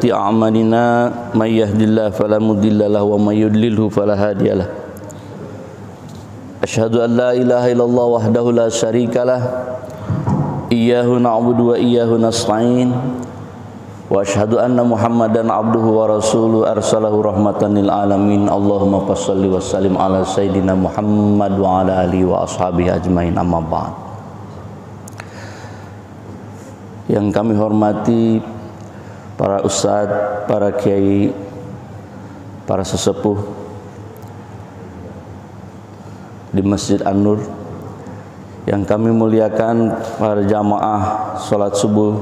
سيئات أعمالنا من يهد الله فلا مضل له ومن يضلل فلا هادي له أشهد أن لا إله إلا الله وحده لا شريك له إياه نعبد وإياه نستعين وأشهد أن محمدا عبده ورسوله أرسله رحمة للعالمين اللهم صل وسلم على سيدنا محمد وعلى آله وأصحابه أجمعين أما بعد. Yang kami hormati para ustadz, para kiai, para sesepuh di Masjid An-Nur, yang kami muliakan para jamaah salat subuh,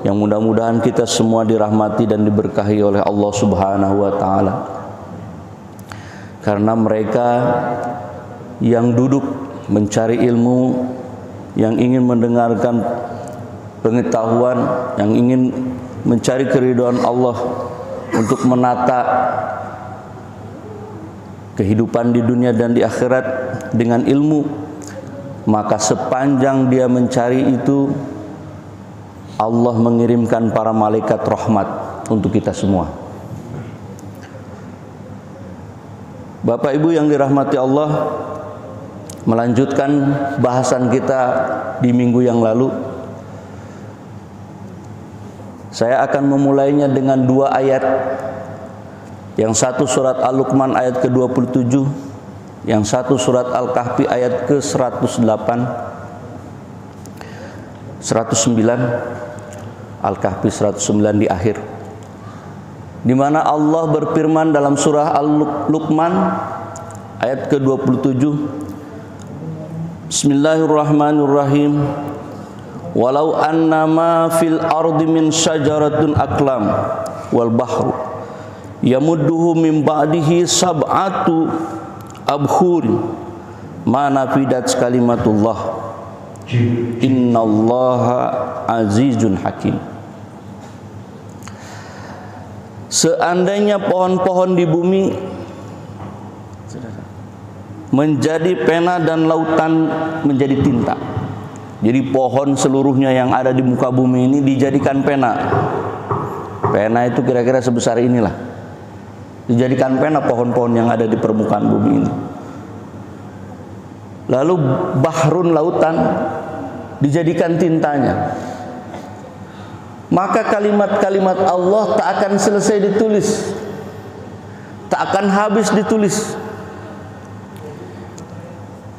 yang mudah-mudahan kita semua dirahmati dan diberkahi oleh Allah Subhanahu wa taala. Karena mereka yang duduk mencari ilmu, yang ingin mendengarkan pengetahuan, yang ingin mencari keridhaan Allah untuk menata kehidupan di dunia dan di akhirat dengan ilmu, maka sepanjang dia mencari itu, Allah mengirimkan para malaikat rahmat untuk kita semua. Bapak Ibu yang dirahmati Allah, melanjutkan bahasan kita di minggu yang lalu. Saya akan memulainya dengan dua ayat. Yang satu surat Al-Luqman ayat ke-27, yang satu surat Al-Kahfi ayat ke-108, 109, Al-Kahfi 109 di akhir, di mana Allah berfirman dalam surah Al-Luqman ayat ke-27, Bismillahirrahmanirrahim, walau annama fil ardi min syajaratun aqlam wal bahru yamudduhu min ba'dihi sab'atu abhurin ma nafidat kalimatullah innallaha azizun hakim. Seandainya pohon-pohon di bumi menjadi pena dan lautan menjadi tinta, jadi pohon seluruhnya yang ada di muka bumi ini dijadikan pena. Pena itu kira-kira sebesar inilah. Dijadikan pena pohon-pohon yang ada di permukaan bumi ini. Lalu bahrun, lautan, dijadikan tintanya. Maka kalimat-kalimat Allah tak akan selesai ditulis, tak akan habis ditulis.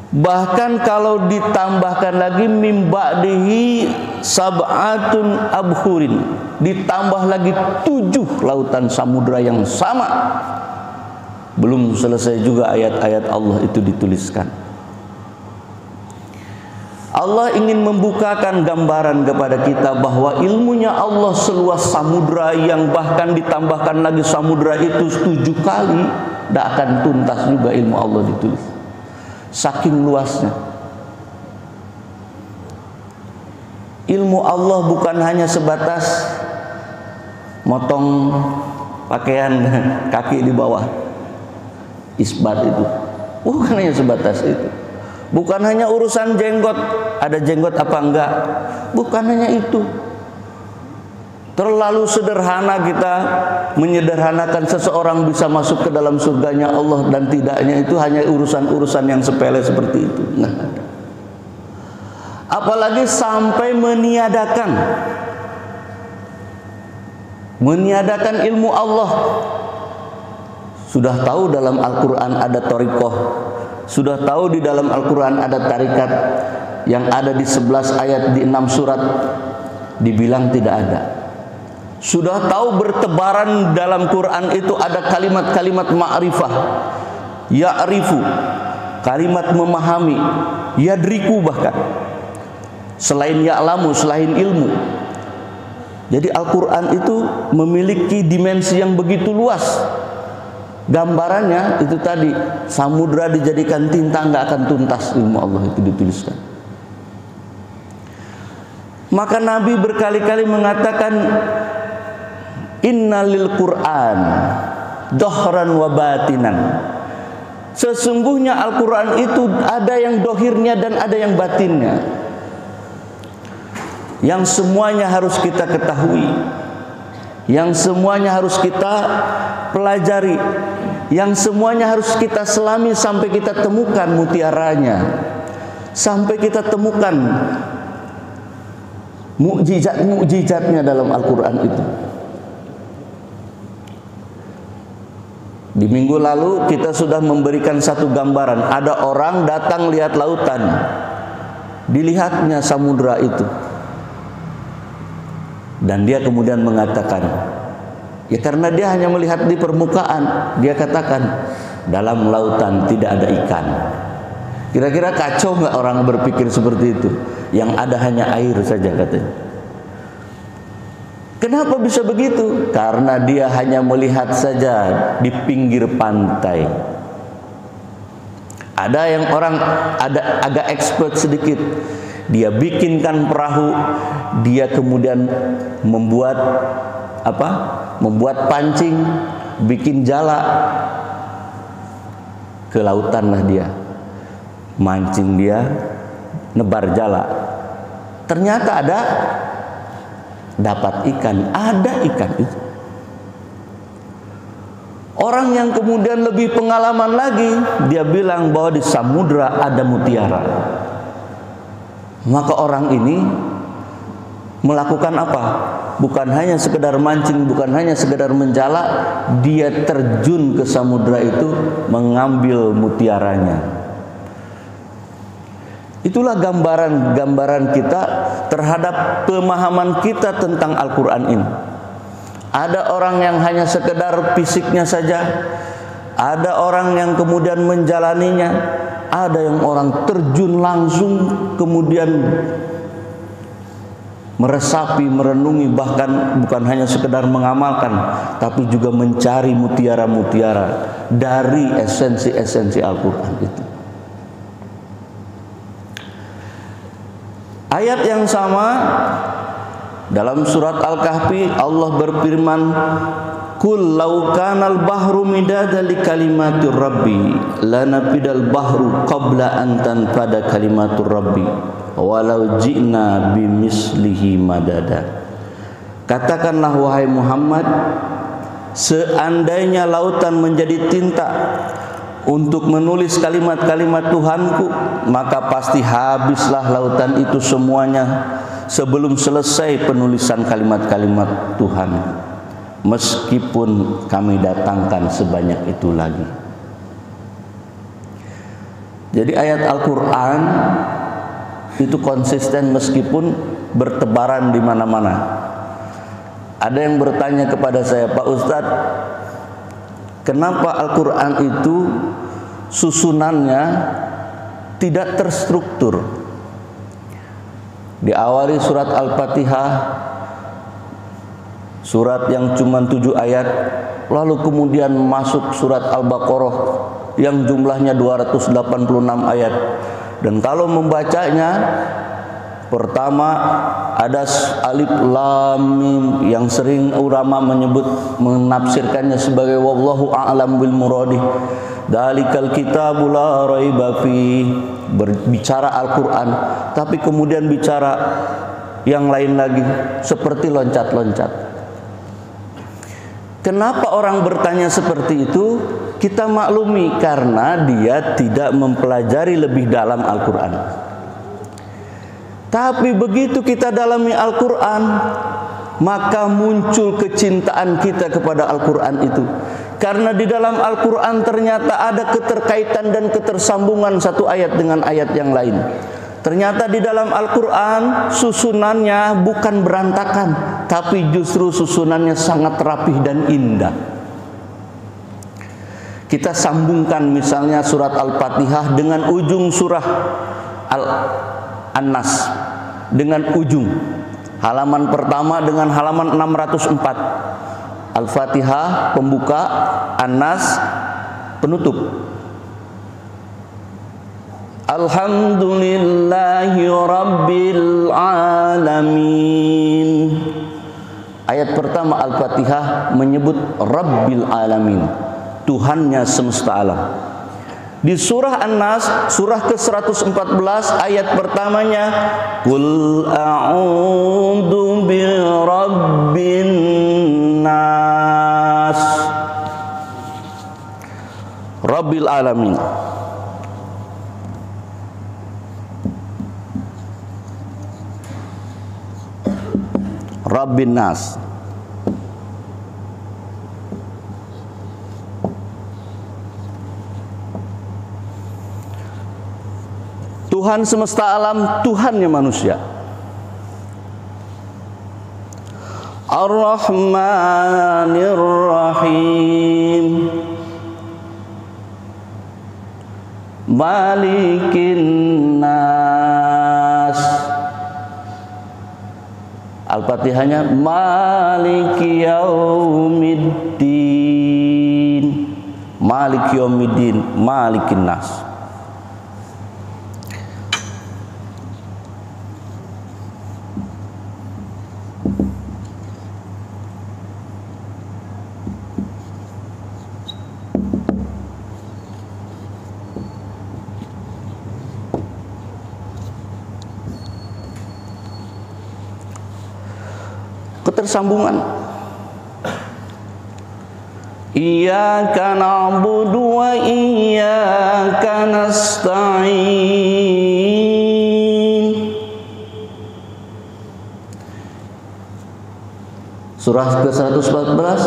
Bahkan kalau ditambahkan lagi mim ba'dihi sab'atun abhurin, ditambah lagi 7 lautan samudra yang sama, belum selesai juga ayat-ayat Allah itu dituliskan. Allah ingin membukakan gambaran kepada kita bahwa ilmunya Allah seluas samudra, yang bahkan ditambahkan lagi samudra itu 7 kali, tidak akan tuntas juga ilmu Allah ditulis. Saking luasnya. Ilmu Allah bukan hanya sebatas motong pakaian kaki di bawah, isbat itu. Bukan hanya sebatas itu. Bukan hanya urusan jenggot, ada jenggot apa enggak. Bukan hanya itu. Terlalu sederhana kita menyederhanakan seseorang bisa masuk ke dalam surganya Allah dan tidaknya, itu hanya urusan-urusan yang sepele seperti itu. Nah, apalagi sampai meniadakan ilmu Allah. Sudah tahu dalam Al-Quran ada thariqah, sudah tahu di dalam Al-Quran ada tarikat, yang ada di 11 ayat di 6 surat dibilang tidak ada. Sudah tahu bertebaran dalam Quran itu ada kalimat-kalimat ma'rifah, ya'rifu, kalimat memahami, yadriku, bahkan selain ya'lamu, selain ilmu. Jadi Al-Quran itu memiliki dimensi yang begitu luas. Gambarannya itu tadi, samudra dijadikan tinta, nggak akan tuntas ilmu Allah itu dituliskan. Maka Nabi berkali-kali mengatakan, innalil Qur'an dohran wa batinan. Sesungguhnya Al-Quran itu ada yang dohirnya dan ada yang batinnya, yang semuanya harus kita ketahui. yang semuanya harus kita pelajari, yang semuanya harus kita selami sampai kita temukan mutiaranya, sampai kita temukan mukjizat-mukjizatnya dalam Al-Quran itu. Di minggu lalu kita sudah memberikan satu gambaran. Ada orang datang lihat lautan, dilihatnya samudra itu, dan dia kemudian mengatakan, ya karena dia hanya melihat di permukaan, dia katakan dalam lautan tidak ada ikan. Kira-kira kacau nggak orang berpikir seperti itu? Yang ada hanya air saja katanya. Kenapa bisa begitu? Karena dia hanya melihat saja di pinggir pantai. Ada yang orang ada agak expert sedikit, dia bikinkan perahu, dia kemudian membuat apa? Membuat pancing, bikin jala, ke lautan lah dia, mancing dia, nebar jala. Ternyata ada dapat ikan, ada ikan itu. Orang yang kemudian lebih pengalaman lagi, dia bilang bahwa di samudra ada mutiara. Maka orang ini melakukan apa? Bukan hanya sekedar mancing, bukan hanya sekedar menjala, dia terjun ke samudra itu mengambil mutiaranya. Itulah gambaran-gambaran kita terhadap pemahaman kita tentang Al-Quran ini. Ada orang yang hanya sekedar fisiknya saja, ada orang yang kemudian menjalaninya, ada yang orang terjun langsung kemudian meresapi, merenungi, bahkan bukan hanya sekedar mengamalkan, tapi juga mencari mutiara-mutiara dari esensi-esensi Al-Quran itu. Ayat yang sama dalam surat Al-Kahfi, Allah berfirman, "Qul law kanal bahru midada li kalimatir rabbi lanafidal bahru qabla an tanfada kalimatur rabbi walau ji'na bimislihi madada." Katakanlah wahai Muhammad, seandainya lautan menjadi tinta untuk menulis kalimat-kalimat Tuhanku, maka pasti habislah lautan itu semuanya sebelum selesai penulisan kalimat-kalimat Tuhan, meskipun kami datangkan sebanyak itu lagi. Jadi ayat Al-Quran itu konsisten meskipun bertebaran di mana-mana. Ada yang bertanya kepada saya, Pak Ustadz, kenapa Al-Quran itu susunannya tidak terstruktur? Diawali surat Al-Fatihah, surat yang cuma 7 ayat, lalu kemudian masuk surat Al-Baqarah yang jumlahnya 286 ayat. Dan kalau membacanya, pertama ada alif lam mim yang sering ulama menafsirkannya sebagai wallahu a'lam bil muradih. Dalikal kitabu la raiba fi, berbicara Al-Quran, tapi kemudian bicara yang lain lagi seperti loncat-loncat. Kenapa orang bertanya seperti itu? Kita maklumi karena dia tidak mempelajari lebih dalam Al-Quran. Tapi begitu kita dalami Al-Quran, maka muncul kecintaan kita kepada Al-Quran itu. Karena di dalam Al-Quran ternyata ada keterkaitan dan ketersambungan satu ayat dengan ayat yang lain. Ternyata di dalam Al-Quran susunannya bukan berantakan, tapi justru susunannya sangat rapih dan indah. Kita sambungkan misalnya surat Al-Fatihah dengan ujung surah An-Nas, dengan ujung halaman pertama dengan halaman 604. Al-Fatihah pembuka, An-Nas penutup. Alhamdulillahi Rabbil Alamin. Ayat pertama Al-Fatihah menyebut Rabbil Alamin, Tuhannya semesta alam. Di surah An-Nas, surah ke-114, ayat pertamanya, Qul a'udzu birabbin Rabbil alamin. Rabbin nas. Tuhan semesta alam, Tuhannya manusia. Ar-Rahmanir Rahim, Malikin Nas. Al-Fatihahnya Maliki Yaumiddin, Maliki Yaumiddin, Malikin Nas. Ketersambungan. Iyyaka na'budu wa iyyaka nasta'in. Surah ke-114,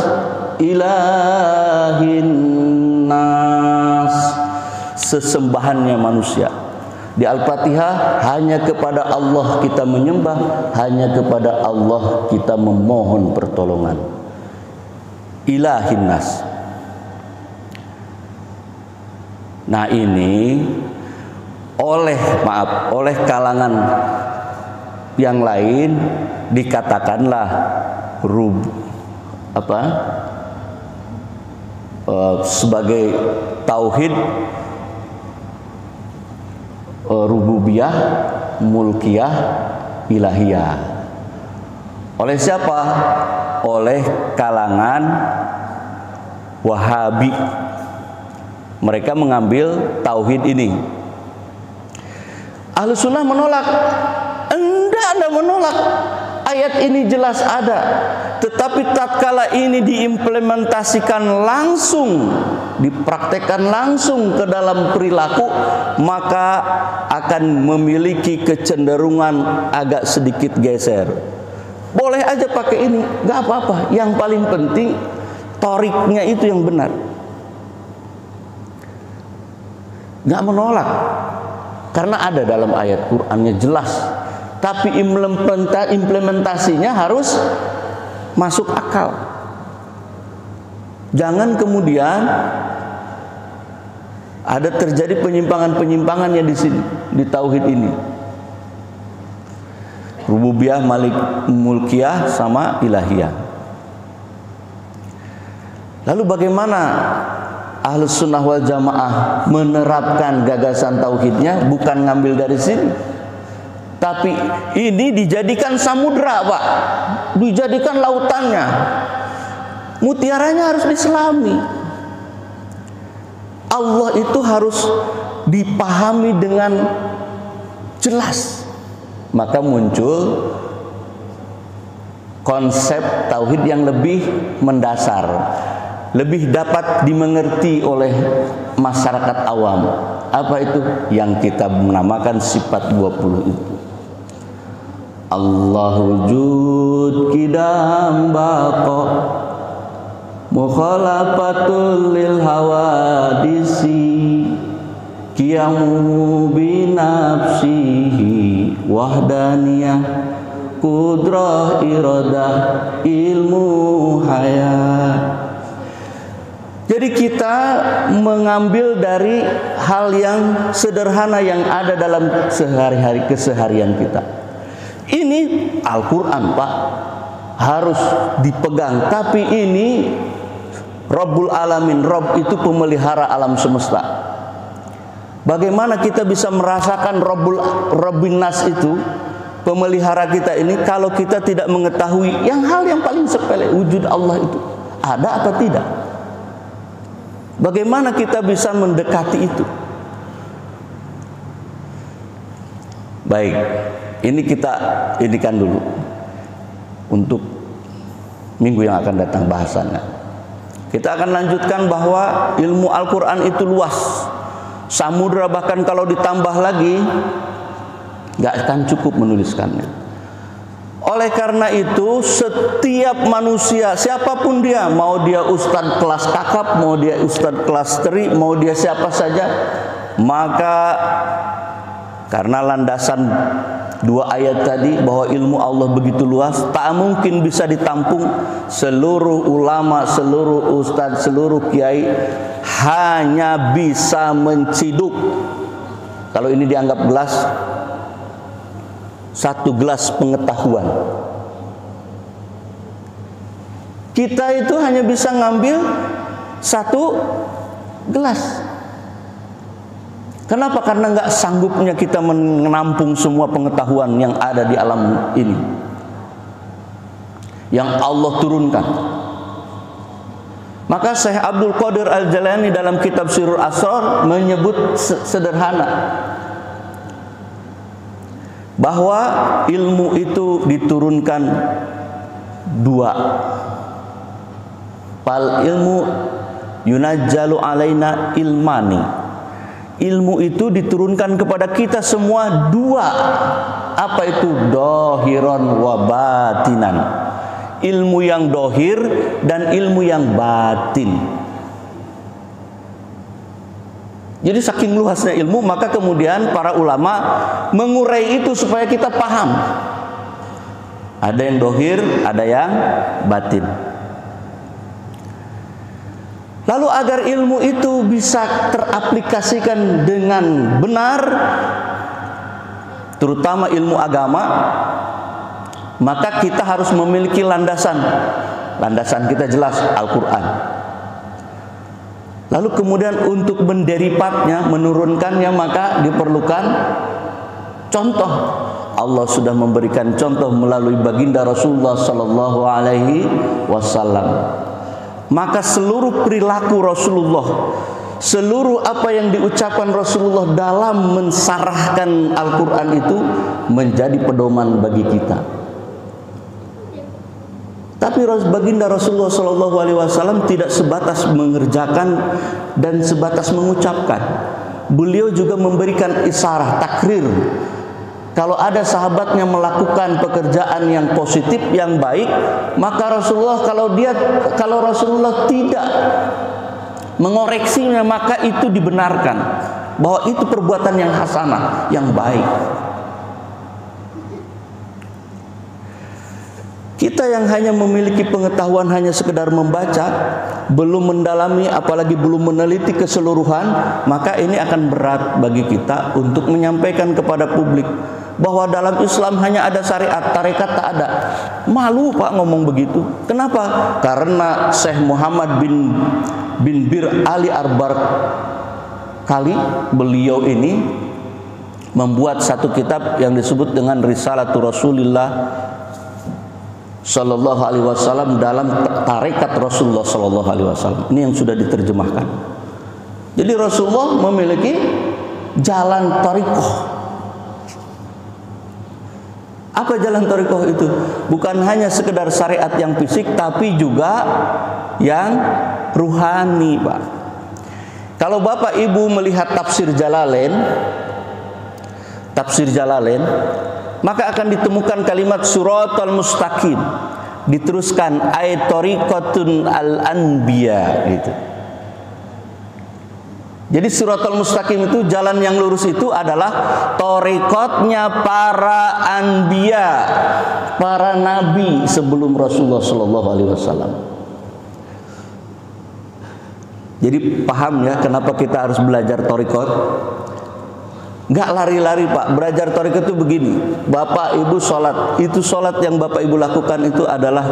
Ilahin nas, sesembahannya manusia. Di Al-Fatihah, hanya kepada Allah kita menyembah, hanya kepada Allah kita memohon pertolongan. Ilahin nas. Nah, ini oleh kalangan yang lain dikatakanlah sebagai tauhid rububiyah, mulkiyah, ilahiyah. Oleh siapa? Oleh kalangan Wahabi. Mereka mengambil tauhid ini. Ahlus Sunnah menolak. Anda menolak. Ayat ini jelas ada, tetapi tatkala ini diimplementasikan langsung, dipraktekkan langsung ke dalam perilaku, maka akan memiliki kecenderungan agak sedikit geser. Boleh aja pakai ini, nggak apa-apa. Yang paling penting toriknya itu yang benar. Nggak menolak, karena ada dalam ayat Qur'annya jelas. Tapi implementasinya harus masuk akal. Jangan kemudian ada terjadi penyimpangan-penyimpangannya di sini, di tauhid ini. Rububiyah, mulkiyah sama ilahiyah. Lalu bagaimana Ahlus Sunnah wal Jamaah menerapkan gagasan tauhidnya? Bukan ngambil dari sini, tapi ini dijadikan samudra, Pak. Dijadikan lautannya. Mutiaranya harus diselami. Allah itu harus dipahami dengan jelas. Maka muncul konsep tauhid yang lebih mendasar, lebih dapat dimengerti oleh masyarakat awam. Apa itu? Yang kita menamakan sifat 20 itu. Allahu wujud kidam baqa mukhalafatul lil hawadisi qiyamu binafsihi wahdaniyah kudrah iradah ilmu hayat. Jadi kita mengambil dari hal yang sederhana yang ada dalam sehari-hari keseharian kita. Ini Al-Quran, Pak, harus dipegang. Tapi ini Rabbul Alamin, Rabb itu pemelihara alam semesta. Bagaimana kita bisa merasakan Rabbin Nas itu, pemelihara kita ini, kalau kita tidak mengetahui hal yang paling sepele, wujud Allah itu ada apa tidak? Bagaimana kita bisa mendekati itu? Baik, ini kita indikan dulu untuk minggu yang akan datang bahasannya. Kita akan lanjutkan bahwa ilmu Al-Quran itu luas. Samudra bahkan kalau ditambah lagi nggak akan cukup menuliskannya. Oleh karena itu setiap manusia siapapun dia, mau dia ustadz kelas kakap, mau dia ustadz kelas teri, mau dia siapa saja, maka karena landasan dua ayat tadi bahwa ilmu Allah begitu luas, tak mungkin bisa ditampung seluruh ulama, seluruh ustadz, seluruh kiai hanya bisa menciduk. Kalau ini dianggap gelas, satu gelas pengetahuan. Kita itu hanya bisa ngambil satu gelas. Kenapa? Karena nggak sanggupnya kita menampung semua pengetahuan yang ada di alam ini, yang Allah turunkan. Maka Syekh Abdul Qadir Al-Jalani dalam kitab Sirrul Asrar menyebut sederhana bahwa ilmu itu diturunkan dua. Fal ilmu yunajjalu alaina ilmani. Ilmu itu diturunkan kepada kita semua dua. Apa itu? Dohiron wa batinan. Ilmu yang dohir dan ilmu yang batin. Jadi saking luasnya ilmu, maka kemudian para ulama mengurai itu supaya kita paham. Ada yang dohir, ada yang batin. Lalu agar ilmu itu bisa teraplikasikan dengan benar, terutama ilmu agama, maka kita harus memiliki landasan. Landasan kita jelas Al-Quran. Lalu kemudian untuk menderipatnya, menurunkannya, maka diperlukan contoh. Allah sudah memberikan contoh melalui baginda Rasulullah Sallallahu Alaihi Wasallam. Maka seluruh perilaku Rasulullah, seluruh apa yang diucapkan Rasulullah dalam mensarahkan Al-Quran itu menjadi pedoman bagi kita. Tapi baginda Rasulullah SAW tidak sebatas mengerjakan dan sebatas mengucapkan. Beliau juga memberikan isyarat, takrir. Kalau ada sahabatnya melakukan pekerjaan yang positif, yang baik, maka Rasulullah kalau Rasulullah tidak mengoreksinya, maka itu dibenarkan bahwa itu perbuatan yang hasanah, yang baik. Kita yang hanya memiliki pengetahuan hanya sekedar membaca, belum mendalami, apalagi belum meneliti keseluruhan, maka ini akan berat bagi kita untuk menyampaikan kepada publik bahwa dalam Islam hanya ada syariat, tarekat tak ada. Malu Pak ngomong begitu. Kenapa? Karena Syekh Muhammad bin Bir Ali Arbar kali beliau ini membuat satu kitab yang disebut dengan Risalatul Rasulillah Sallallahu Alaihi Wasallam dalam tarekat Rasulullah Sallallahu Alaihi Wasallam. Ini yang sudah diterjemahkan. Jadi Rasulullah memiliki jalan tariqah. Apa jalan tariqah itu? Bukan hanya sekedar syariat yang fisik, tapi juga yang ruhani, Pak. Kalau Bapak Ibu melihat tafsir Jalalain, maka akan ditemukan kalimat suratal mustaqim. Diteruskan ay tariqatun al-anbiya gitu. Jadi suratul mustaqim itu, jalan yang lurus itu adalah thariqatnya para anbiya, para nabi sebelum Rasulullah Sallallahu Alaihi Wasallam. Jadi paham ya kenapa kita harus belajar thariqat? Nggak lari-lari Pak. Belajar thariqat itu begini. Bapak Ibu sholat, itu sholat yang Bapak Ibu lakukan itu adalah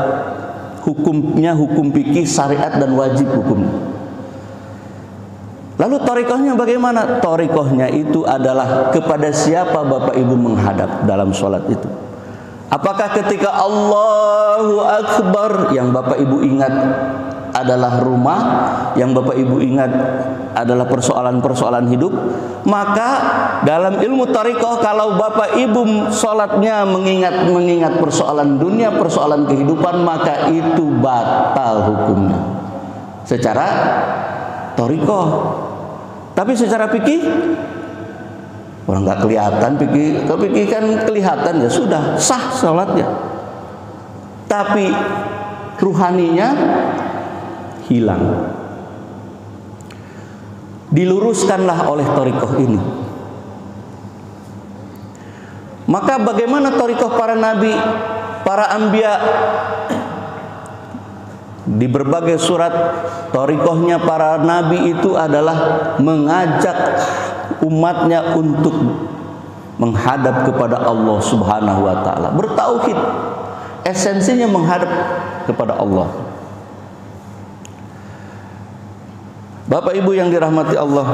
hukumnya hukum fikih, syariat dan wajib hukumnya. Lalu thariqahnya bagaimana? Thariqahnya itu adalah kepada siapa Bapak Ibu menghadap dalam sholat itu. Apakah ketika Allahu Akbar yang Bapak Ibu ingat adalah rumah, yang Bapak Ibu ingat adalah persoalan-persoalan hidup, maka dalam ilmu thariqah kalau Bapak Ibu sholatnya mengingat persoalan dunia, persoalan kehidupan, maka itu batal hukumnya. secara thariqah. Tapi secara fikih orang nggak kelihatan fikih. Kalau fikih kan kelihatan, ya sudah sah salatnya. Tapi ruhaninya hilang. Diluruskanlah oleh thariqah ini. Maka bagaimana thariqah para nabi, para anbiya? Di berbagai surat, thariqahnya para nabi itu adalah mengajak umatnya untuk menghadap kepada Allah Subhanahu wa taala, bertauhid. Esensinya menghadap kepada Allah. Bapak Ibu yang dirahmati Allah,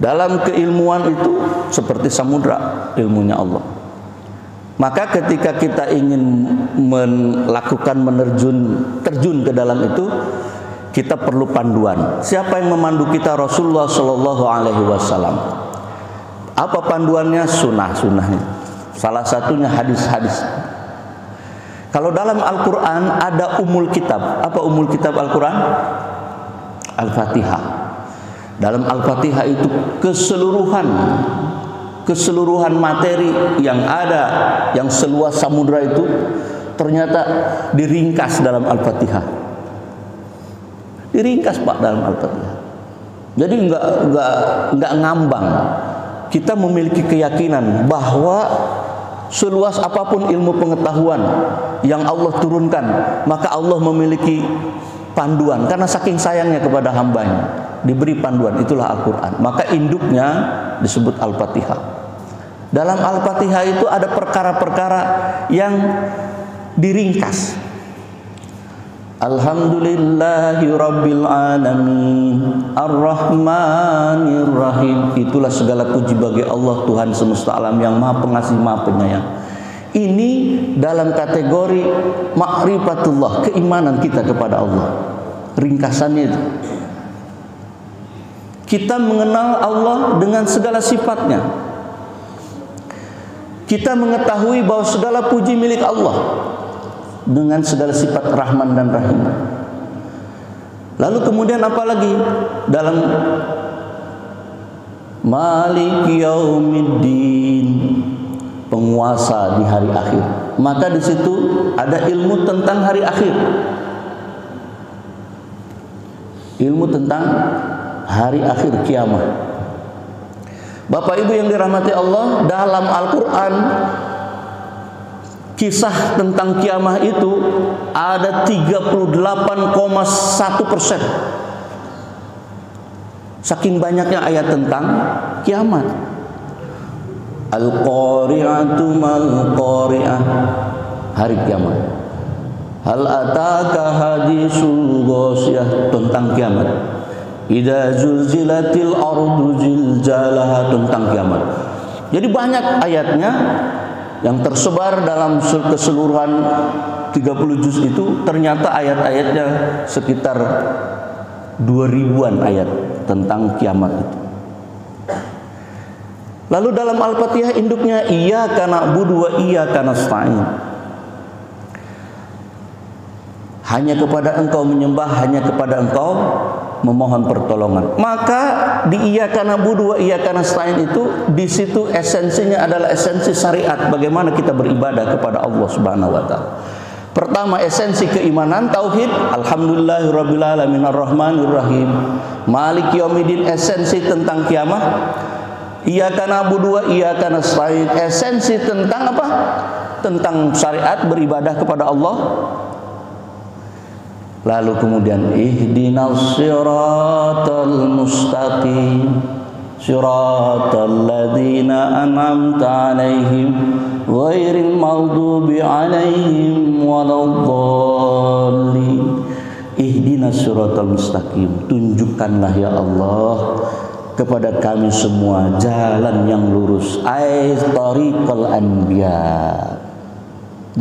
dalam keilmuan itu seperti samudra ilmunya Allah. Maka ketika kita ingin melakukan terjun ke dalam itu, kita perlu panduan. Siapa yang memandu kita? Rasulullah Shallallahu Alaihi Wasallam. Apa panduannya? Sunnahnya. Salah satunya hadis-hadis. Kalau dalam Al-Quran ada umul kitab. Apa umul kitab Al-Quran? Al-Fatihah. Dalam Al-Fatihah itu keseluruhan materi yang ada, yang seluas samudra itu ternyata diringkas dalam Al-Fatihah. Diringkas Pak dalam Al-Fatihah. Jadi enggak ngambang. Kita memiliki keyakinan bahwa seluas apapun ilmu pengetahuan yang Allah turunkan, maka Allah memiliki panduan karena saking sayangnya kepada hambanya, diberi panduan, itulah Al-Quran. Maka induknya disebut Al-Fatihah. Dalam Al-Fatihah itu ada perkara-perkara yang diringkas. Alhamdulillahi Rabbil Alamin Ar-Rahmanir Rahim. Itulah segala puji bagi Allah, Tuhan semesta alam yang maha pengasih, maha penyayang. Ini dalam kategori ma'rifatullah, keimanan kita kepada Allah. Ringkasannya itu, kita mengenal Allah dengan segala sifatnya. Kita mengetahui bahwa segala puji milik Allah dengan segala sifat Rahman dan Rahim. Lalu kemudian apa lagi? Dalam Maliki Yaumiddin, penguasa di hari akhir. Maka di situ ada ilmu tentang hari akhir. Ilmu tentang hari akhir kiamat. Bapak Ibu yang dirahmati Allah, dalam Al-Quran kisah tentang kiamat itu ada 38,1%. Saking banyaknya ayat tentang kiamat. Al-Qari'atu mal-Qari'ah, hari kiamat. Hal ataka hadisul ghasyiyah, tentang kiamat. Idza zulzilatil ardu zilzalaha, tentang kiamat. Jadi banyak ayatnya yang tersebar dalam keseluruhan 30 juz itu, ternyata ayat-ayatnya sekitar 2000-an ayat tentang kiamat itu. Lalu dalam Al-Fatihah induknya iyyaka na'budu wa iyyaka nasta'in. Hanya kepada Engkau menyembah, hanya kepada Engkau memohon pertolongan. Maka di iyyaka na'budu wa iyyaka nasta'in itu, di situ esensinya adalah esensi syariat, bagaimana kita beribadah kepada Allah Subhanahu wa taala. Pertama, esensi keimanan, tauhid, alhamdulillahirabbil alamin arrahmanir rahim maliki yaumiddin, esensi tentang kiamat. Iyyaka na'budu wa iyyaka nasta'in, esensi tentang apa? Tentang syariat, beribadah kepada Allah. Lalu kemudian ihdinas siratal mustaqim siratal ladzina an'amta 'alaihim ghairil maghdubi 'alaihim waladdallin. Ihdinas siratal mustaqim, tunjukkanlah ya Allah kepada kami semua jalan yang lurus, ai tariqal anbiya,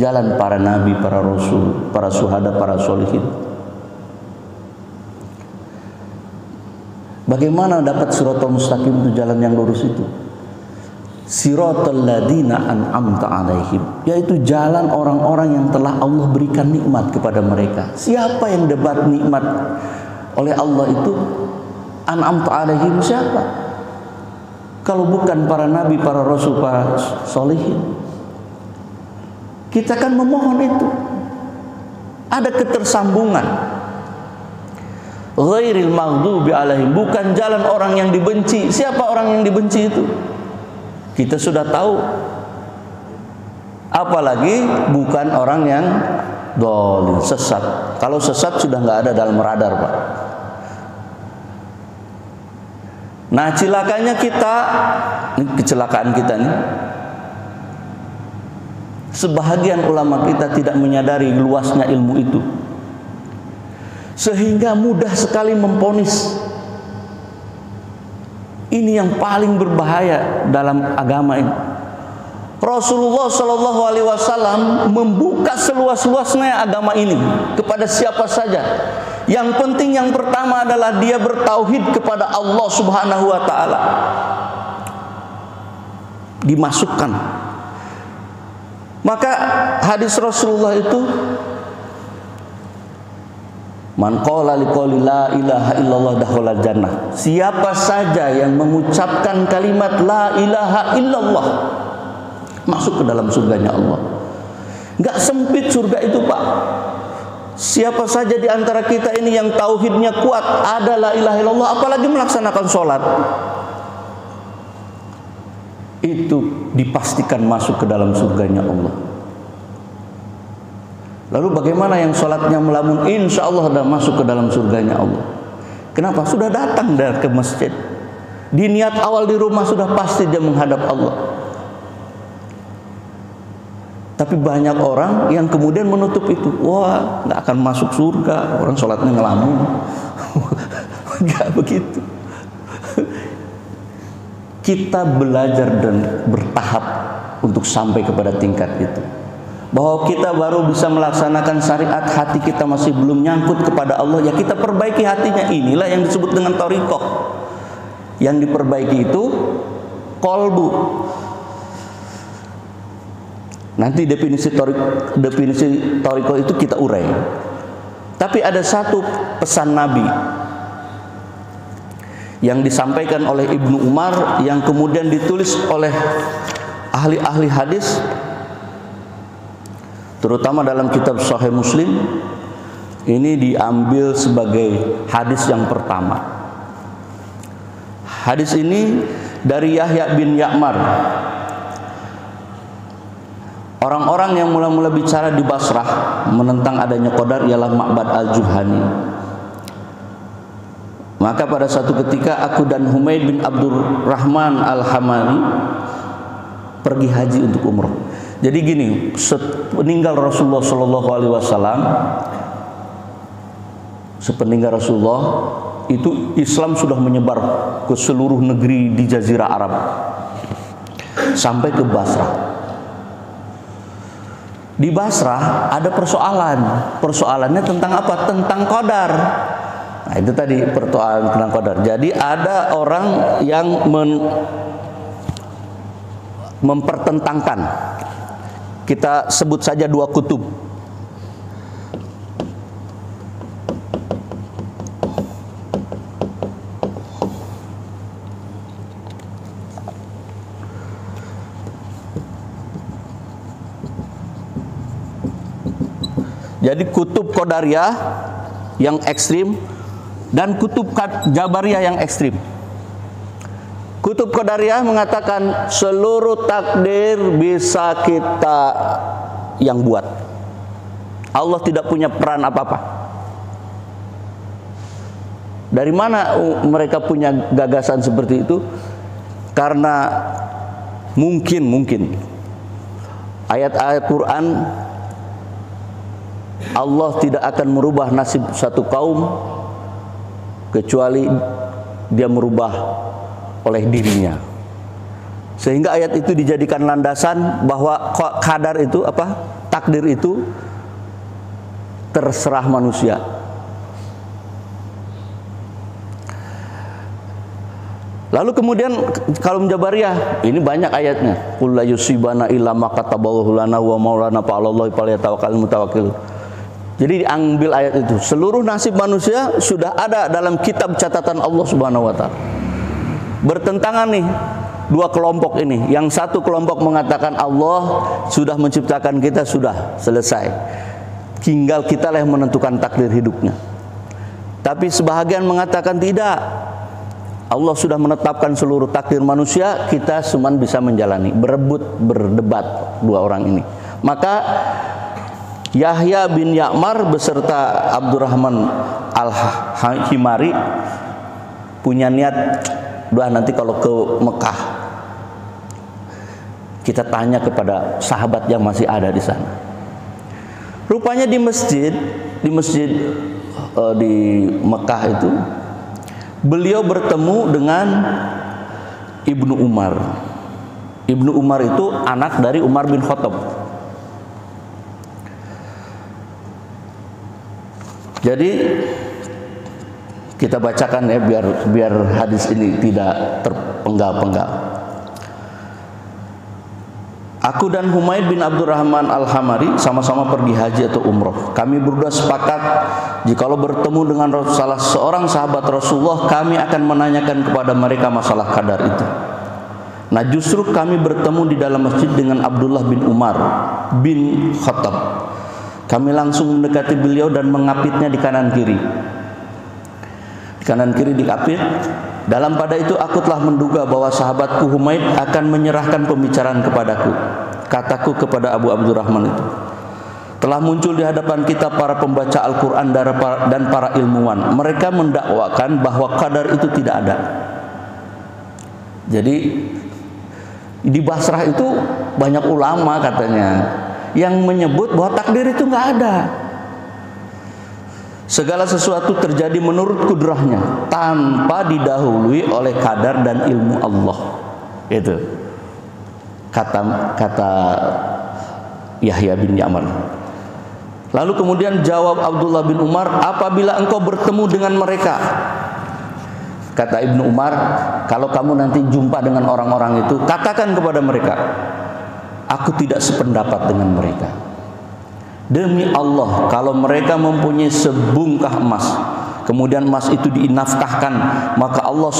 jalan para nabi, para rasul, para syuhada, para sholihin. Bagaimana dapat siratal mustaqim itu, jalan yang lurus itu? siratal ladzina an'amta 'alaihim, yaitu jalan orang-orang yang telah Allah berikan nikmat kepada mereka. Siapa yang dapat nikmat oleh Allah itu? An'amta 'alaihim siapa? Kalau bukan para nabi, para rasul, para solihin. Kita kan memohon itu. Ada ketersambungan. Ghairil maghdubi 'alaihim, bukan jalan orang yang dibenci. Siapa orang yang dibenci itu? Kita sudah tahu. Apalagi bukan orang yang dhalin, sesat. Kalau sesat sudah nggak ada dalam radar, Pak. Nah, cilakanya kita, ini kecelakaan kita nih. Sebahagian ulama kita tidak menyadari luasnya ilmu itu, sehingga mudah sekali memponis. Ini yang paling berbahaya dalam agama ini. Rasulullah Shallallahu Alaihi Wasallam membuka seluas-luasnya agama ini kepada siapa saja. Yang penting yang pertama adalah dia bertauhid kepada Allah Subhanahu Wa Taala. Dimasukkan. Maka hadis Rasulullah itu, man qala liqauli la ilaha illallah dakhala jannah. Siapa saja yang mengucapkan kalimat la ilaha illallah masuk ke dalam surganya Allah. Enggak sempit surga itu, Pak. Siapa saja di antara kita ini yang tauhidnya kuat, ada la ilaha illallah, apalagi melaksanakan sholat, itu dipastikan masuk ke dalam surganya Allah. Lalu bagaimana yang sholatnya melamun, insya Allah sudah masuk ke dalam surganya Allah. Kenapa? Sudah datang dari ke masjid. Di niat awal di rumah sudah pasti dia menghadap Allah. Tapi banyak orang yang kemudian menutup itu. Wah, nggak akan masuk surga, orang sholatnya ngelamun. Nggak begitu. Kita belajar dan bertahap untuk sampai kepada tingkat itu. Bahwa kita baru bisa melaksanakan syariat, hati kita masih belum nyangkut kepada Allah, ya kita perbaiki hatinya. Inilah yang disebut dengan thariqah. Yang diperbaiki itu qalbu. Nanti definisi thariqah itu kita urai. Tapi ada satu pesan Nabi yang disampaikan oleh Ibnu Umar, yang kemudian ditulis oleh ahli-ahli hadis, terutama dalam kitab Sahih Muslim. Ini diambil sebagai hadis yang pertama. Hadis ini dari Yahya bin Ya'mar. Orang-orang yang mula-mula bicara di Basrah menentang adanya qadar ialah Ma'bad al-Juhani. Maka pada satu ketika aku dan Humaid bin Abdurrahman al-Hamani pergi haji untuk umrah. Jadi gini, sepeninggal Rasulullah Shallallahu Alaihi Wasallam, sepeninggal Rasulullah itu Islam sudah menyebar ke seluruh negeri di Jazirah Arab sampai ke Basrah. Di Basrah ada persoalannya tentang apa? Tentang qadar. Nah, itu tadi persoalan tentang qadar. Jadi ada orang yang mempertentangkan. Kita sebut saja dua kutub. Jadi kutub Qadariyah yang ekstrim dan kutub Jabariyah yang ekstrim. Kutub Qadariyah mengatakan seluruh takdir bisa kita yang buat. Allah tidak punya peran apa-apa. Dari mana mereka punya gagasan seperti itu? Karena mungkin ayat-ayat Quran, Allah tidak akan merubah nasib satu kaum kecuali dia merubah oleh dirinya. Sehingga ayat itu dijadikan landasan bahwa qadar itu takdir itu terserah manusia. Lalu kemudian kaum Jabariyah, ini banyak ayatnya. Qul la yusibana illa ma kataballahu lana wa maulana fa'alallahi falyatawakkalul mutawakkilun. Jadi diambil ayat itu. Seluruh nasib manusia sudah ada dalam kitab catatan Allah Subhanahu wa taala. Bertentangan nih dua kelompok ini. Yang satu kelompok mengatakan Allah sudah menciptakan kita, sudah selesai. Tinggal kita lah yang menentukan takdir hidupnya. Tapi sebahagian mengatakan tidak. Allah sudah menetapkan seluruh takdir manusia, kita cuma bisa menjalani. Berebut, berdebat dua orang ini. Maka Yahya bin Ya'mar beserta Abdurrahman al-Himari punya niat, nanti kalau ke Mekah kita tanya kepada sahabat yang masih ada di sana. Rupanya di masjid di Mekah itu beliau bertemu dengan Ibnu Umar. Ibnu Umar itu anak dari Umar bin Khattab. Jadi kita bacakan ya biar hadis ini tidak terpenggal-penggal. Aku dan Humaid bin Abdurrahman al-Hamari sama-sama pergi haji atau umroh. Kami berdua sepakat jikalau bertemu dengan salah seorang sahabat Rasulullah, kami akan menanyakan kepada mereka masalah kadar itu. Nah, justru kami bertemu di dalam masjid dengan Abdullah bin Umar bin Khattab. Kami langsung mendekati beliau dan mengapitnya di kanan kiri. Di kanan kiri dikapit. Dalam pada itu aku telah menduga bahwa sahabatku Humaid akan menyerahkan pembicaraan kepadaku. Kataku kepada Abu Abdurrahman itu, telah muncul di hadapan kita para pembaca Al-Quran dan para ilmuwan. Mereka mendakwakan bahwa qadar itu tidak ada. Jadi di Basrah itu banyak ulama katanya yang menyebut bahwa takdir itu nggak ada. Segala sesuatu terjadi menurut kudrahnya tanpa didahului oleh kadar dan ilmu Allah. Itu kata Yahya bin Ya'mar. Lalu kemudian jawab Abdullah bin Umar, apabila engkau bertemu dengan mereka, kata Ibnu Umar, kalau kamu nanti jumpa dengan orang-orang itu, katakan kepada mereka, aku tidak sependapat dengan mereka. Demi Allah, kalau mereka mempunyai sebungkah emas, kemudian emas itu dinafkahkan, maka Allah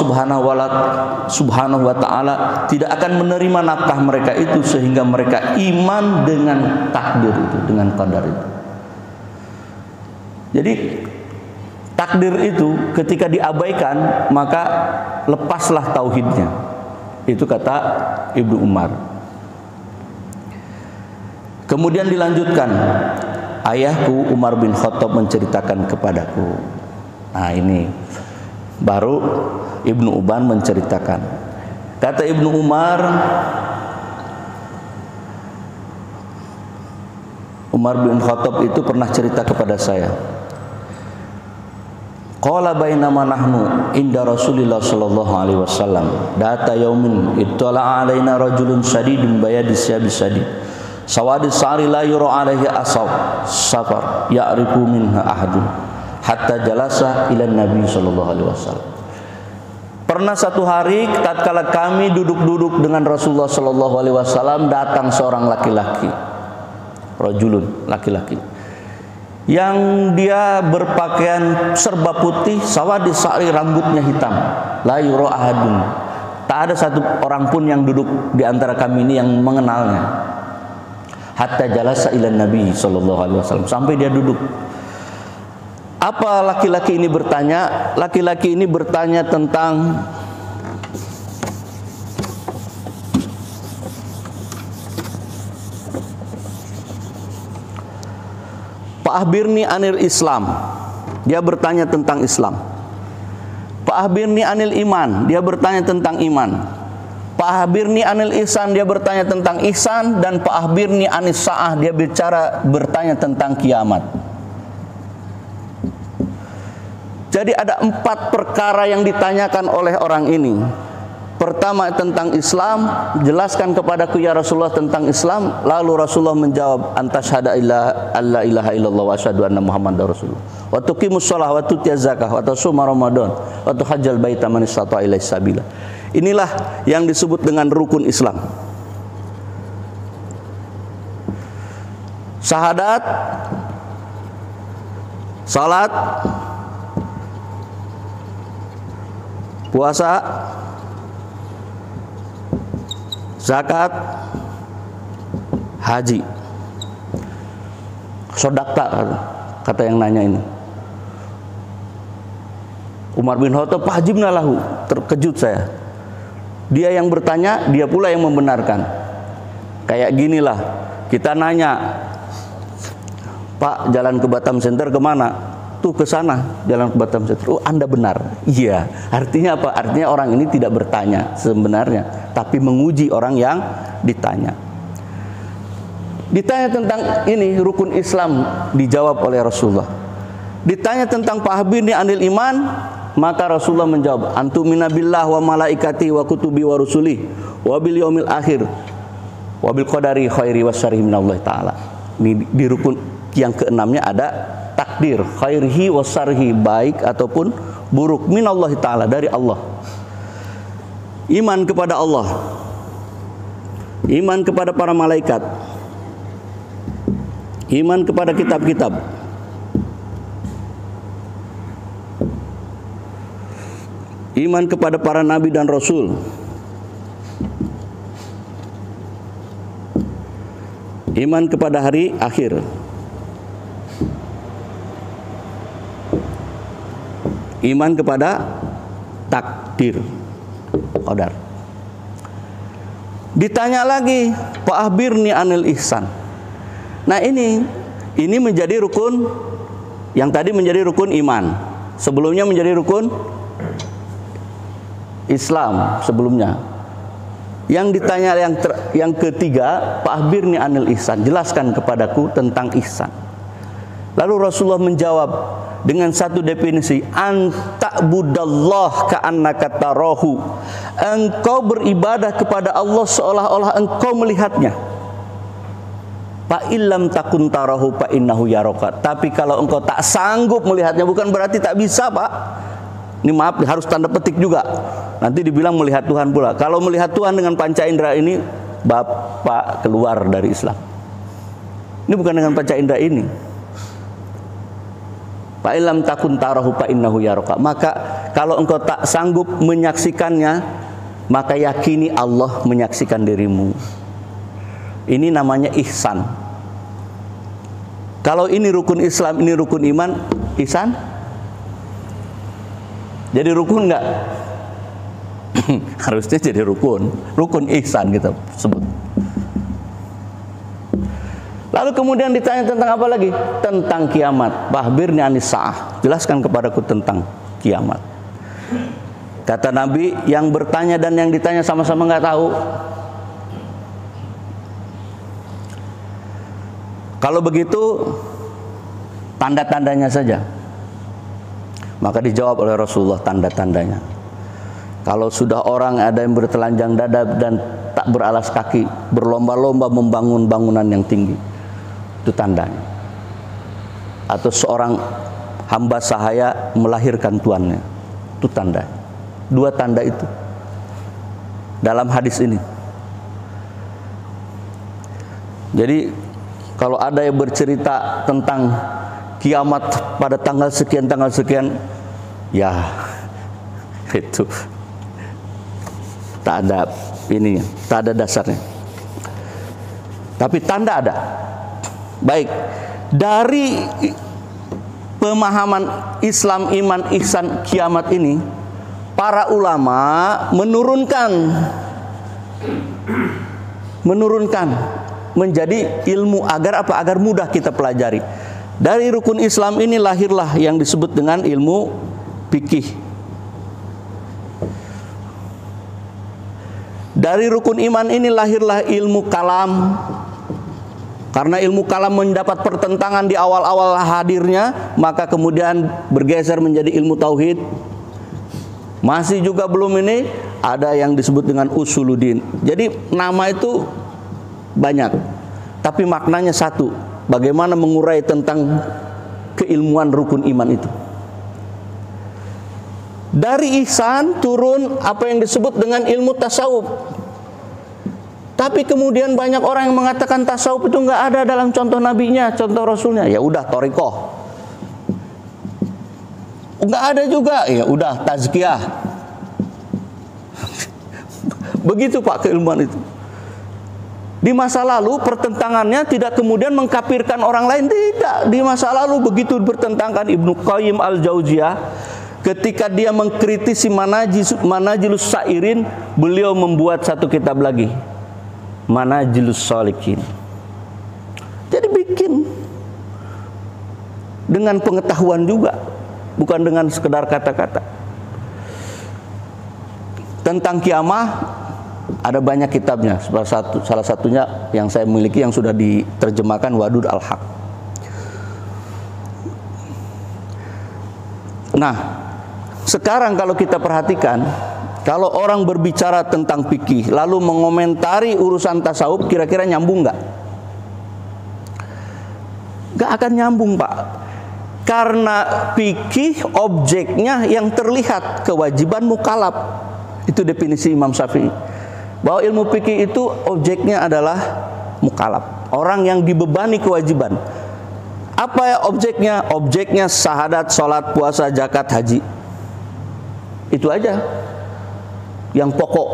Subhanahu wa taala tidak akan menerima nafkah mereka itu sehingga mereka iman dengan takdir itu, dengan qadar itu. Jadi takdir itu ketika diabaikan, maka lepaslah tauhidnya. Itu kata Ibnu Umar. Kemudian dilanjutkan, ayahku Umar bin Khattab menceritakan kepadaku. Nah, ini baru Ibnu Uban menceritakan. Kata Ibnu Umar, Umar bin Khattab itu pernah cerita kepada saya. Qala bainama nahnu inda Rasulillah sallallahu alaihi wasallam data yaumin ittala alaina rajulun shadidun bayadis syabis sadid sawadis sari la yura alaihi asab safar ya'rifu minha ahadun hatta jalasa ila Nabi sallallahu alaihi wasallam. Pernah satu hari tatkala kami duduk-duduk dengan Rasulullah sallallahu alaihi wasallam, datang seorang laki-laki, rajulun, laki-laki, yang dia berpakaian serba putih, sawadis sari, rambutnya hitam, la yura ahadun, tak ada satu orang pun yang duduk di antara kami ini yang mengenalnya. Hatta jalasa ila Nabi sallallahu alaihi wasallam, sampai dia duduk. Apa laki-laki ini bertanya? Laki-laki ini bertanya tentang Fa'ahbirni anil Islam. Dia bertanya tentang Islam. Fa'ahbirni anil iman. Dia bertanya tentang iman. Fa'ahbirni anil ihsan. Dia bertanya tentang ihsan. Dan fa'ahbirni anis sa'ah. Dia bertanya tentang kiamat. Jadi ada 4 perkara yang ditanyakan oleh orang ini. Pertama tentang Islam, jelaskan kepadaku ya Rasulullah tentang Islam. Lalu Rasulullah menjawab, antasyhada alla ilaha illallah wa asyhadu anna Muhammadar Rasulullah. Wa tuqimus shalah wa tutiyaz zakah wa tasuma Ramadan wa tuhajjal baita man istata'a ilaihi sabila. Inilah yang disebut dengan rukun Islam. Syahadat, salat, puasa, zakat, haji, sodakta, kata yang nanya ini. Umar bin Khattab, wajibna lahu. Terkejut saya. Dia yang bertanya, dia pula yang membenarkan. Kayak ginilah, kita nanya, Pak, jalan ke Batam Center kemana? Tuh ke sana, jalan ke Batam Center. Oh, Anda benar. Iya. Artinya apa? Artinya orang ini tidak bertanya sebenarnya, tapi menguji orang yang ditanya. Ditanya tentang ini rukun Islam, dijawab oleh Rasulullah. Ditanya tentang Pak Habibni anil iman, maka Rasulullah menjawab, antumina billah wa malaikati wa kutubi wa rusuli wa bil yaumil akhir wa bil qadari khairi wa syarri minallahi ta'ala. Ini di rukun yang keenamnya ada takdir khairihi wa syarrihi, baik ataupun buruk, minallahi ta'ala, dari Allah. Iman kepada Allah, iman kepada para malaikat, iman kepada kitab-kitab, iman kepada para nabi dan rasul, iman kepada hari akhir, iman kepada takdir, qadar. Ditanya lagi, Pak Akhbirni anil ihsan. Nah ini menjadi rukun, yang tadi menjadi rukun iman, sebelumnya menjadi rukun Islam sebelumnya. Yang ditanya yang ketiga, Pak Akhbirni anil ihsan, jelaskan kepadaku tentang ihsan. Lalu Rasulullah menjawab dengan satu definisi, anta'budallah ka'annaka tarahu. Engkau beribadah kepada Allah seolah-olah engkau melihatnya. Fa illam takun tarahu fa innahu yaraka. Tapi kalau engkau tak sanggup melihatnya, bukan berarti tak bisa, Pak. Ini maaf, harus tanda petik juga. Nanti dibilang melihat Tuhan pula. Kalau melihat Tuhan dengan panca indera ini, Bapak keluar dari Islam. Ini bukan dengan panca indera ini. Fa illam takun tarahu fa innahu yaraka. Maka kalau engkau tak sanggup menyaksikannya, maka yakini Allah menyaksikan dirimu. Ini namanya ihsan. Kalau ini rukun Islam, ini rukun iman, ihsan jadi rukun enggak? Harusnya jadi rukun ihsan kita sebut. Lalu kemudian ditanya tentang apa lagi? Tentang kiamat. Bahbirni anis sa'ah, jelaskan kepadaku tentang kiamat. Kata Nabi, yang bertanya dan yang ditanya sama-sama nggak tahu. Kalau begitu, tanda-tandanya saja. Maka dijawab oleh Rasulullah tanda-tandanya. Kalau sudah orang ada yang bertelanjang dada dan tak beralas kaki, berlomba-lomba membangun bangunan yang tinggi, itu tandanya. Atau seorang hamba sahaya melahirkan tuannya, itu tanda. Dua tanda itu dalam hadis ini. Jadi kalau ada yang bercerita tentang kiamat pada tanggal sekian, ya itu tak ada ini, tak ada dasarnya. Tapi tanda ada. Baik, dari pemahaman Islam, iman, ihsan, kiamat ini, para ulama menurunkan menjadi ilmu agar apa? Agar mudah kita pelajari. Dari rukun Islam ini lahirlah yang disebut dengan ilmu fikih. Dari rukun iman ini lahirlah ilmu kalam. Karena ilmu kalam mendapat pertentangan di awal-awal hadirnya, maka kemudian bergeser menjadi ilmu tauhid. Masih juga belum ini, ada yang disebut dengan usuluddin. Jadi nama itu banyak, tapi maknanya satu. Bagaimana mengurai tentang keilmuan rukun iman itu. Dari ihsan turun apa yang disebut dengan ilmu tasawuf. Tapi kemudian banyak orang yang mengatakan tasawuf itu nggak ada dalam contoh nabinya, contoh rasulnya. Ya udah thariqah. Nggak ada juga, ya udah tazkiyah. Begitu Pak keilmuan itu. Di masa lalu pertentangannya tidak kemudian mengkafirkan orang lain, tidak. Di masa lalu begitu bertentangkan. Ibnu Qayyim al-Jauziyah ketika dia mengkritisi Manajilus Sairin, beliau membuat satu kitab lagi, Manajilus Shalikin. Jadi bikin dengan pengetahuan juga, bukan dengan sekedar kata-kata. Tentang kiamah ada banyak kitabnya. Salah satunya yang saya miliki yang sudah diterjemahkan, Wadud al-Haq. Nah, sekarang kalau kita perhatikan, kalau orang berbicara tentang fikih lalu mengomentari urusan tasawuf, kira-kira nyambung nggak? Nggak akan nyambung, Pak. Karena fikih objeknya yang terlihat, kewajiban mukallaf. Itu definisi Imam Syafi'i. Bahwa ilmu fikih itu objeknya adalah mukallaf, orang yang dibebani kewajiban. Apa ya objeknya? Objeknya syahadat, sholat, puasa, zakat, haji. Itu aja yang pokok.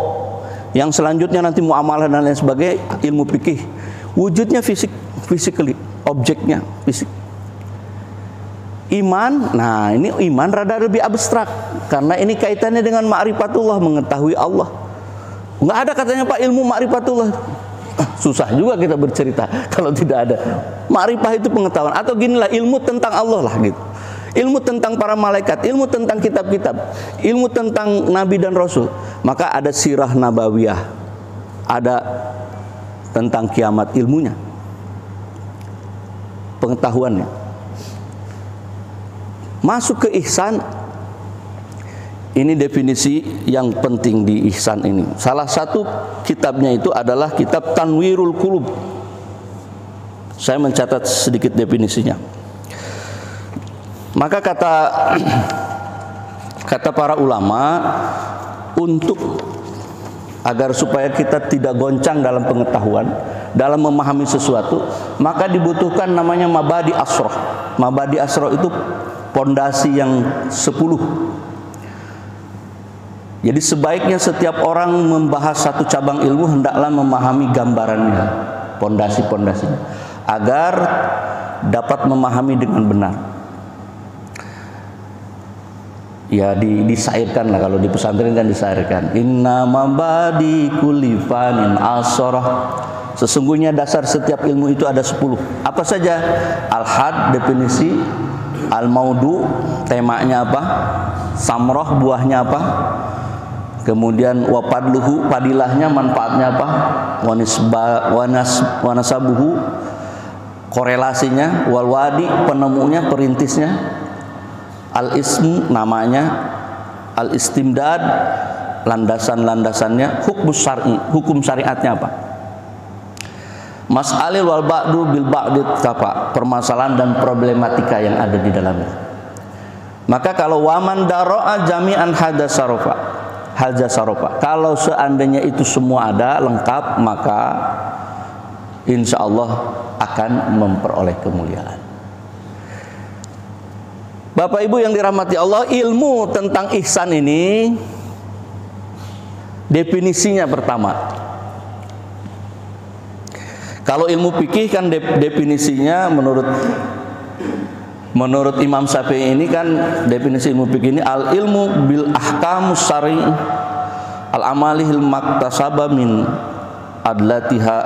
Yang selanjutnya nanti muamalah dan lain sebagainya, ilmu fikih. Wujudnya physically, objeknya fisik. Iman, nah ini iman rada lebih abstrak karena ini kaitannya dengan ma'rifatullah, mengetahui Allah. Nggak ada katanya Pak ilmu ma'rifatullah. Susah juga kita bercerita kalau tidak ada. Ma'rifah itu pengetahuan, atau ginilah, ilmu tentang Allah lah gitu. Ilmu tentang para malaikat, ilmu tentang kitab-kitab, ilmu tentang nabi dan rasul. Maka ada sirah nabawiyah, ada tentang kiamat, ilmunya, pengetahuannya. Masuk ke ihsan, ini definisi yang penting di ihsan ini. Salah satu kitabnya itu adalah kitab Tanwirul Qulub. Saya mencatat sedikit definisinya. Maka kata para ulama, untuk agar supaya kita tidak goncang dalam pengetahuan, dalam memahami sesuatu, maka dibutuhkan namanya mabadi asroh. Mabadi asroh itu pondasi yang 10. Jadi sebaiknya setiap orang membahas satu cabang ilmu hendaklah memahami gambarannya, pondasi-pondasinya, agar dapat memahami dengan benar. Ya disairkan lah, kalau di pesantren kan disairkan. Inna mabadi kulli fanin asroh. Sesungguhnya dasar setiap ilmu itu ada 10. Apa saja? Al-had, definisi. Al-maudu, temanya apa? Samroh, buahnya apa? Kemudian wapadluhu, padilahnya, manfaatnya apa? Wanasabuhu, korelasinya. Walwadi, penemunya, perintisnya. Al-ism, namanya. Al-istimdad, landasan-landasannya. Hukum syariatnya apa? Mas'alil wal ba'du bil ba'dit apa? Permasalahan dan problematika yang ada di dalamnya. Maka kalau waman daro'a jami'an hadasarofa, kalau seandainya itu semua ada lengkap, maka insya Allah akan memperoleh kemuliaan. Bapak Ibu yang dirahmati Allah, ilmu tentang ihsan ini definisinya pertama. Kalau ilmu fikih kan definisinya menurut Imam Syafi'i ini kan definisi ilmu fikih ini al ilmu bil ahkamus syar'i al amalihil maktasaba min adlatiha.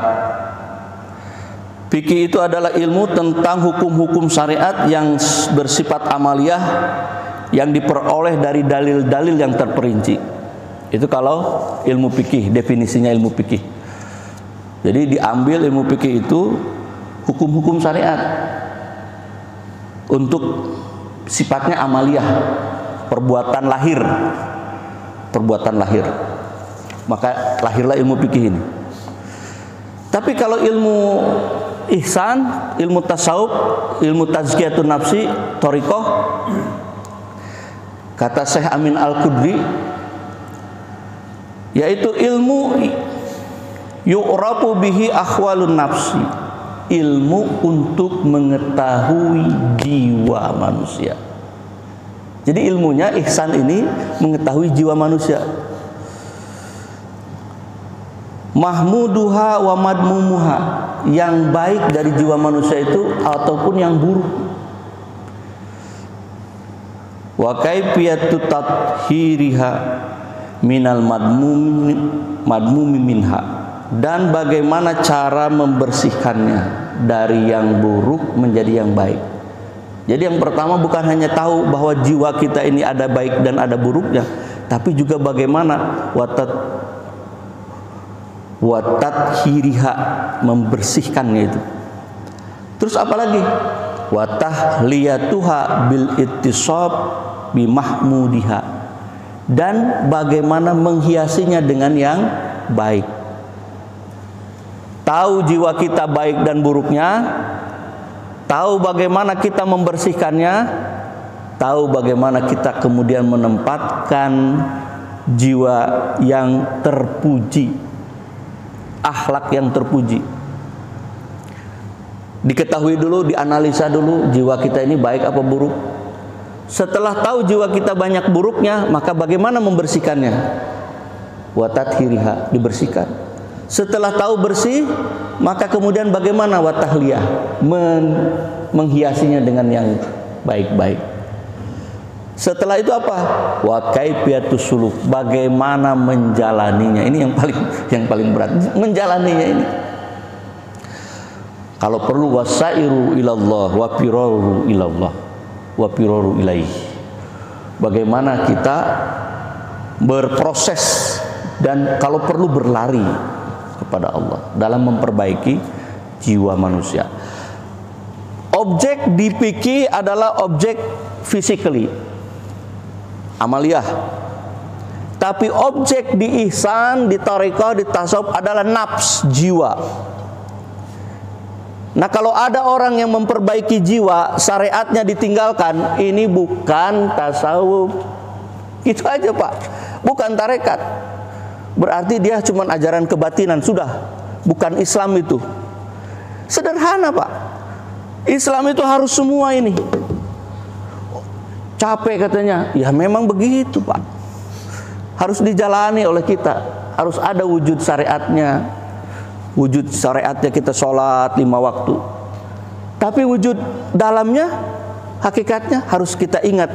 Fikih itu adalah ilmu tentang hukum-hukum syariat yang bersifat amaliyah, yang diperoleh dari dalil-dalil yang terperinci. Itu kalau ilmu fikih, definisinya ilmu fikih. Jadi diambil ilmu fikih itu hukum-hukum syariat untuk sifatnya amaliyah, perbuatan lahir. Maka lahirlah ilmu fikih ini. Tapi kalau ilmu ihsan, ilmu tasawuf, ilmu tazkiyatun nafsi, thariqah, Kata Syekh Amin Al-Qudri, yaitu ilmu yu'rafu bihi akhwalun nafsi, ilmu untuk mengetahui jiwa manusia. Jadi ilmunya ihsan ini mengetahui jiwa manusia. Mahmuduha wa madmumuha, yang baik dari jiwa manusia itu ataupun yang buruk. Wa kaifiyatu tathhiriha minal madmumi minha, dan bagaimana cara membersihkannya dari yang buruk menjadi yang baik. Jadi yang pertama bukan hanya tahu bahwa jiwa kita ini ada baik dan ada buruknya, tapi juga bagaimana watathhiriha, membersihkannya itu. Terus apalagi? Watahliyatuha bil ittisab bimahmudiha, dan bagaimana menghiasinya dengan yang baik. Tahu jiwa kita baik dan buruknya, tahu bagaimana kita membersihkannya, tahu bagaimana kita kemudian menempatkan jiwa yang terpuji, akhlak yang terpuji. Diketahui dulu, dianalisa dulu jiwa kita ini baik apa buruk. Setelah tahu jiwa kita banyak buruknya, maka bagaimana membersihkannya? Watathhiriha, dibersihkan. Setelah tahu bersih, maka kemudian bagaimana watahliyah, menghiasinya dengan yang baik-baik. Setelah itu apa? Wa kaifiyatus suluk, bagaimana menjalaninya. Ini yang paling berat, menjalaninya ini. Kalau perlu wasairu ilallah wa firaru ilallah wa firaru ilaih. Bagaimana kita berproses dan kalau perlu berlari kepada Allah dalam memperbaiki jiwa manusia. Objek di fikih adalah objek physically, amaliyah. Tapi objek di ihsan, di thariqah, di tasawuf adalah nafs, jiwa. Nah, kalau ada orang yang memperbaiki jiwa, syariatnya ditinggalkan, ini bukan tasawuf. Itu aja, Pak. Bukan tarekat. Berarti dia cuma ajaran kebatinan, sudah. Bukan Islam itu. Sederhana, Pak. Islam itu harus semua ini. Capek katanya. Ya memang begitu, Pak. Harus dijalani oleh kita. Harus ada wujud syariatnya. Wujud syariatnya kita sholat 5 waktu. Tapi wujud dalamnya, hakikatnya harus kita ingat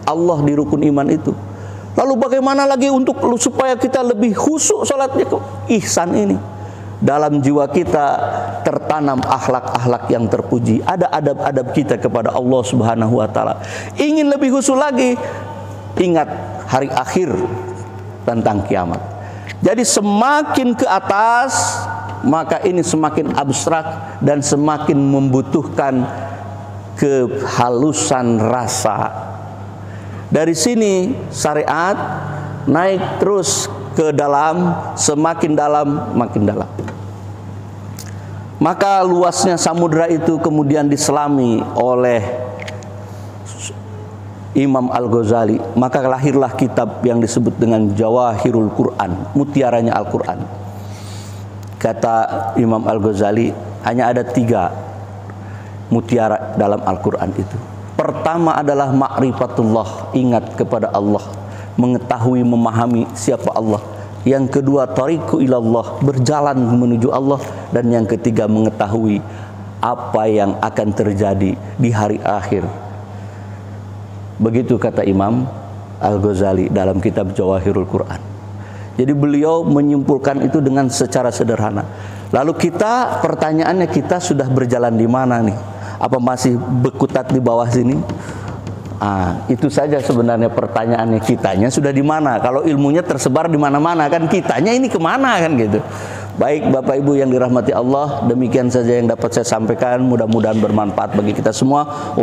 Allah di rukun iman itu. Lalu bagaimana lagi untuk supaya kita lebih khusyuk sholatnya? Ihsan ini. Dalam jiwa kita tertanam akhlak-akhlak yang terpuji. Ada adab-adab kita kepada Allah Subhanahu wa Ta'ala. Ingin lebih khusyuk lagi, ingat hari akhir tentang kiamat. Jadi semakin ke atas, maka ini semakin abstrak dan semakin membutuhkan kehalusan rasa. Dari sini syariat naik terus ke dalam, semakin dalam, makin dalam. Maka luasnya samudra itu kemudian diselami oleh Imam Al-Ghazali. Maka lahirlah kitab yang disebut dengan Jawahirul Quran, mutiaranya Al-Quran. Kata Imam Al-Ghazali, hanya ada 3 mutiara dalam Al-Quran itu. Pertama adalah ma'rifatullah, ingat kepada Allah, mengetahui, memahami siapa Allah. Yang kedua, tariqu ilallah, berjalan menuju Allah. Dan yang ketiga, mengetahui apa yang akan terjadi di hari akhir. Begitu kata Imam Al-Ghazali dalam kitab Jawahirul Quran. Jadi beliau menyimpulkan itu dengan secara sederhana. Lalu kita, pertanyaannya, kita sudah berjalan di mana nih? Apa masih berkutat di bawah sini? Itu saja sebenarnya pertanyaannya, kitanya sudah di mana? Kalau ilmunya tersebar di mana-mana, kan kitanya ini kemana kan gitu. Baik Bapak Ibu yang dirahmati Allah, demikian saja yang dapat saya sampaikan. Mudah-mudahan bermanfaat bagi kita semua.